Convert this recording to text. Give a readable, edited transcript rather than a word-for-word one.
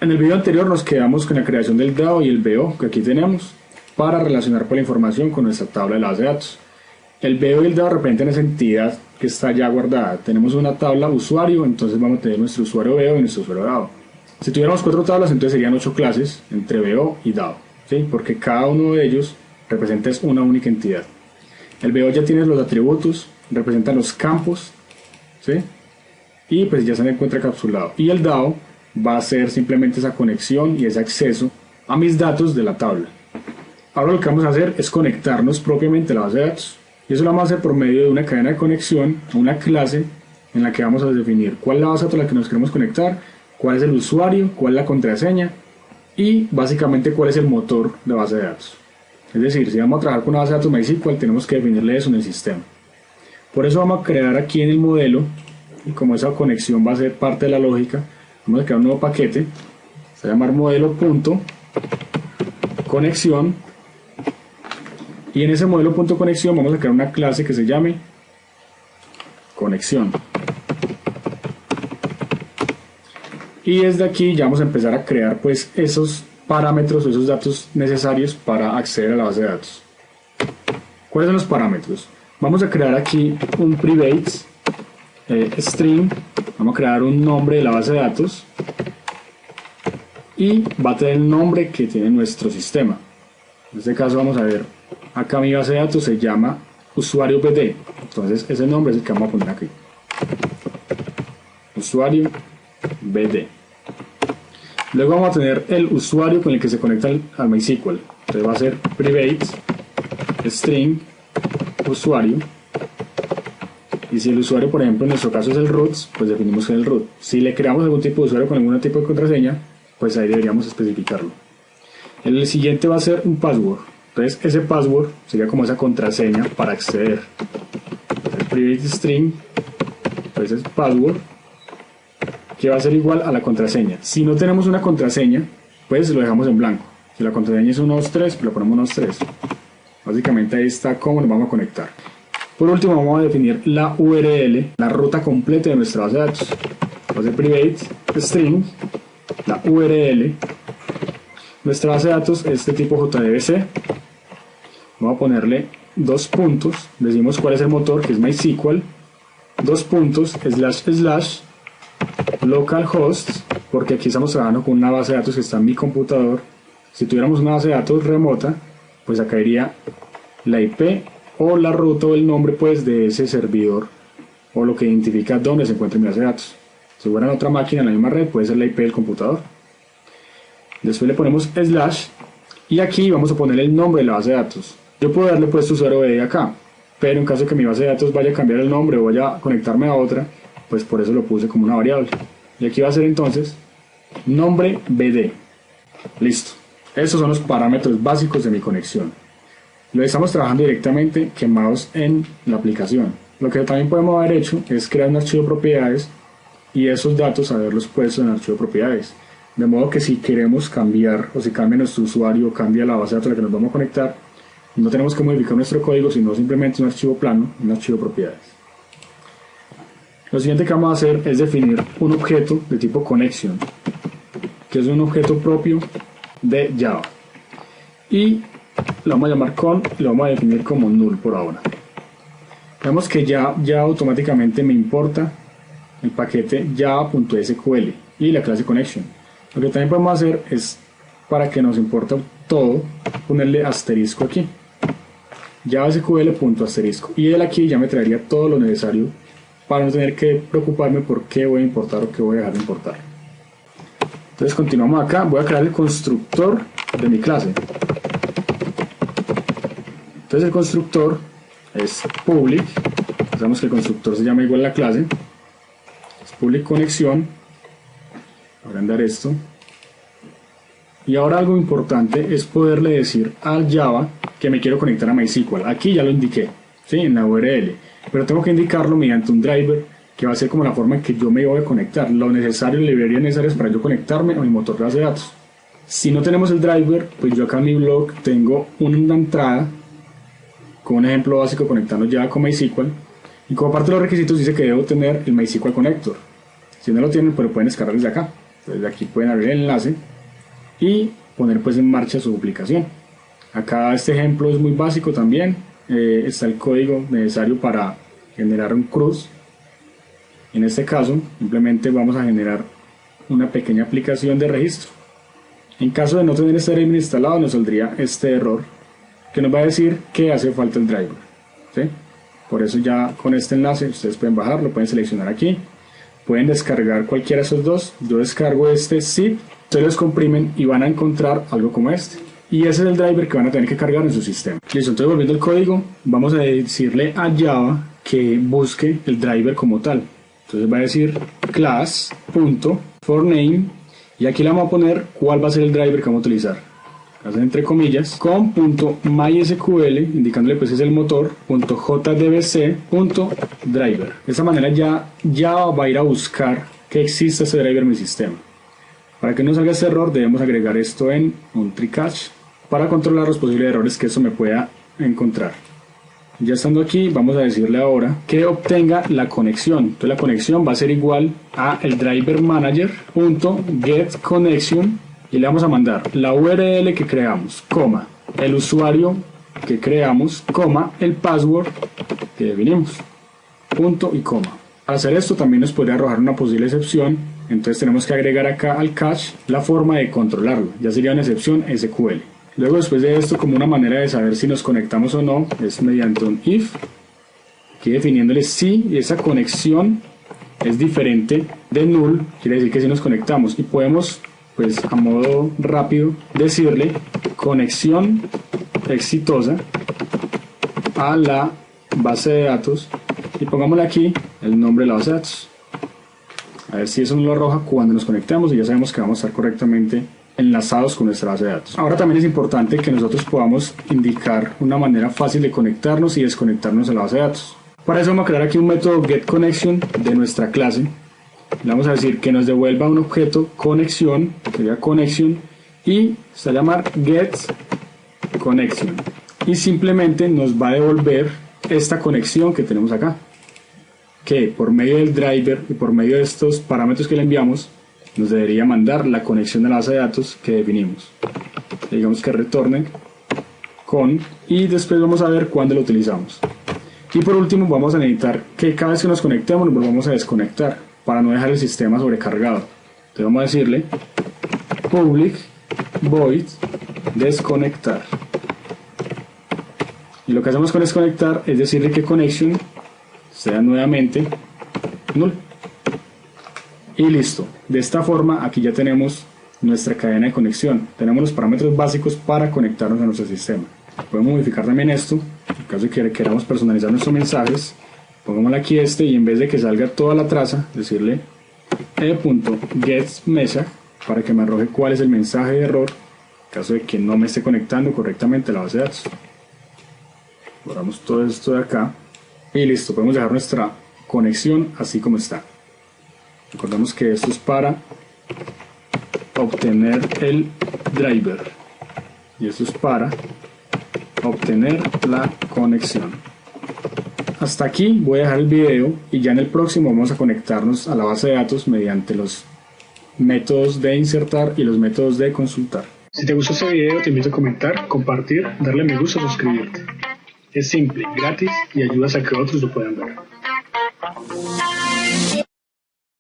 En el video anterior nos quedamos con la creación del DAO y el BO que aquí tenemos para relacionar la información con nuestra tabla de la base de datos. El BO y el DAO representan esa entidad que está ya guardada. Tenemos una tabla usuario, entonces vamos a tener nuestro usuario BO y nuestro usuario DAO. Si tuviéramos 4 tablas, entonces serían 8 clases entre BO y DAO, ¿sí? Porque cada uno de ellos representa una única entidad. El BO ya tiene los atributos, representa los campos, ¿sí? Y pues ya se encuentra encapsulado. Y el DAO va a ser simplemente esa conexión y ese acceso a mis datos de la tabla. Ahora lo que vamos a hacer es conectarnos propiamente a la base de datos. Y eso lo vamos a hacer por medio de una cadena de conexión, una clase en la que vamos a definir cuál es la base de datos a la que nos queremos conectar, cuál es el usuario, cuál es la contraseña y básicamente cuál es el motor de base de datos. Es decir, si vamos a trabajar con una base de datos MySQL, tenemos que definirle eso en el sistema. Por eso vamos a crear aquí en el modelo, y como esa conexión va a ser parte de la lógica, vamos a crear un nuevo paquete, se va a llamar modelo.conexión, y en ese modelo.conexión vamos a crear una clase que se llame conexión. Y desde aquí ya vamos a empezar a crear pues esos parámetros o esos datos necesarios para acceder a la base de datos. ¿Cuáles son los parámetros? Vamos a crear aquí un private string, vamos a crear un nombre de la base de datos y va a tener el nombre que tiene nuestro sistema. En este caso vamos a ver, acá mi base de datos se llama usuario BD, entonces ese nombre es el que vamos a poner aquí, usuario BD. Luego vamos a tener el usuario con el que se conecta al MySQL, entonces va a ser private string usuario, y si el usuario, por ejemplo en nuestro caso es el root, pues definimos que es el root. Si le creamos algún tipo de usuario con algún tipo de contraseña, pues ahí deberíamos especificarlo. El siguiente va a ser un password, entonces ese password sería como esa contraseña para acceder. El private string, entonces password, que va a ser igual a la contraseña. Si no tenemos una contraseña, pues lo dejamos en blanco. Si la contraseña es 123, pues lo ponemos 123. Básicamente ahí está cómo nos vamos a conectar. Por último vamos a definir la URL, la ruta completa de nuestra base de datos. Va a ser private string, la URL. Nuestra base de datos es de tipo JDBC. Vamos a ponerle 2 puntos, decimos cuál es el motor, que es MySQL, 2 puntos, // localhost, porque aquí estamos trabajando con una base de datos que está en mi computador. Si tuviéramos una base de datos remota, pues acá iría la IP o la ruta o el nombre pues de ese servidor o lo que identifica dónde se encuentra mi base de datos. Si fuera en otra máquina en la misma red, puede ser la IP del computador. Después le ponemos / y aquí vamos a poner el nombre de la base de datos. Yo puedo darle pues usuario BD acá, pero en caso de que mi base de datos vaya a cambiar el nombre o vaya a conectarme a otra, pues por eso lo puse como una variable. Y aquí va a ser entonces nombre BD. Listo. Estos son los parámetros básicos de mi conexión. Lo estamos trabajando directamente quemados en la aplicación. Lo que también podemos haber hecho es crear un archivo de propiedades y esos datos haberlos puesto en el archivo de propiedades. De modo que si queremos cambiar o si cambia nuestro usuario o cambia la base de datos a la que nos vamos a conectar, no tenemos que modificar nuestro código, sino simplemente un archivo plano, un archivo de propiedades. Lo siguiente que vamos a hacer es definir un objeto de tipo connection, que es un objeto propio de Java. Y lo vamos a llamar con, y lo vamos a definir como null por ahora. Vemos que ya automáticamente me importa el paquete java.sql y la clase connection. Lo que también podemos hacer es, para que nos importe todo, ponerle asterisco aquí. JavaSQL.asterisco. Y él aquí ya me traería todo lo necesario para no tener que preocuparme por qué voy a importar o qué voy a dejar de importar. Entonces continuamos acá, voy a crear el constructor de mi clase. Entonces el constructor es public, sabemos que el constructor se llama igual a la clase, es public conexión, voy a agrandar esto. Y ahora algo importante es poderle decir al Java que me quiero conectar a MySQL. Aquí ya lo indiqué, ¿sí? En la URL, pero tengo que indicarlo mediante un driver que va a ser como la forma en que yo me voy a conectar, lo necesario, librerías necesarias para yo conectarme a mi motor de base de datos. Si no tenemos el driver, pues yo acá en mi blog tengo una entrada con un ejemplo básico conectando ya con MySQL, y como parte de los requisitos dice que debo tener el MySQL Connector. Si no lo tienen, pues lo pueden descargar desde acá. Entonces aquí pueden abrir el enlace y poner pues en marcha su aplicación. Acá este ejemplo es muy básico también. Está el código necesario para generar un CRUD. En este caso simplemente vamos a generar una pequeña aplicación de registro. En caso de no tener este driver instalado, nos saldría este error que nos va a decir que hace falta el driver, ¿sí? Por eso ya con este enlace ustedes pueden bajarlo, pueden seleccionar aquí, pueden descargar cualquiera de esos dos. Yo descargo este zip, ustedes los comprimen y van a encontrar algo como este. Y ese es el driver que van a tener que cargar en su sistema. Listo, entonces volviendo al código, vamos a decirle a Java que busque el driver como tal. Entonces va a decir class.forName y aquí le vamos a poner cuál va a ser el driver que vamos a utilizar. Hacen entre comillas con .mysql, indicándole pues es el motor, .jdbc.driver. De esta manera ya Java va a ir a buscar que exista ese driver en mi sistema. Para que no salga ese error debemos agregar esto en un try-catch para controlar los posibles errores que eso me pueda encontrar. Ya estando aquí vamos a decirle ahora que obtenga la conexión. Entonces la conexión va a ser igual a el driver manager.getConnection y le vamos a mandar la URL que creamos, coma, el usuario que creamos, coma, el password que definimos, punto y coma. Al hacer esto también nos podría arrojar una posible excepción, entonces tenemos que agregar acá al cache la forma de controlarlo, ya sería una excepción SQL. Luego después de esto, como una manera de saber si nos conectamos o no, es mediante un if, aquí definiéndole si esa conexión es diferente de null, quiere decir que si nos conectamos, y podemos pues a modo rápido decirle conexión exitosa a la base de datos y pongámosle aquí el nombre de la base de datos, a ver si eso nos lo arroja cuando nos conectamos y ya sabemos que vamos a estar correctamente enlazados con nuestra base de datos. Ahora también es importante que nosotros podamos indicar una manera fácil de conectarnos y desconectarnos a la base de datos. Para eso vamos a crear aquí un método getConnection de nuestra clase. Le vamos a decir que nos devuelva un objeto conexión, sería connection, y se va a llamar getConnection. Y simplemente nos va a devolver esta conexión que tenemos acá, que por medio del driver y por medio de estos parámetros que le enviamos, nos debería mandar la conexión a la base de datos que definimos. Digamos que retorne con, y después vamos a ver cuándo lo utilizamos. Y por último vamos a necesitar que cada vez que nos conectemos nos volvamos a desconectar para no dejar el sistema sobrecargado. Entonces vamos a decirle public void desconectar. Y lo que hacemos con desconectar es decirle que connection sea nuevamente null. Y listo. De esta forma aquí ya tenemos nuestra cadena de conexión. Tenemos los parámetros básicos para conectarnos a nuestro sistema. Podemos modificar también esto. En caso de que queramos personalizar nuestros mensajes, pongámosle aquí y en vez de que salga toda la traza, decirle e.getMessage para que me arroje cuál es el mensaje de error en caso de que no me esté conectando correctamente a la base de datos. Borramos todo esto de acá y listo. Podemos dejar nuestra conexión así como está. Recordemos que esto es para obtener el driver y esto es para obtener la conexión. Hasta aquí voy a dejar el video y ya en el próximo vamos a conectarnos a la base de datos mediante los métodos de insertar y los métodos de consultar. Si te gustó este video te invito a comentar, compartir, darle me gusta, suscribirte. Es simple, gratis y ayudas a que otros lo puedan ver.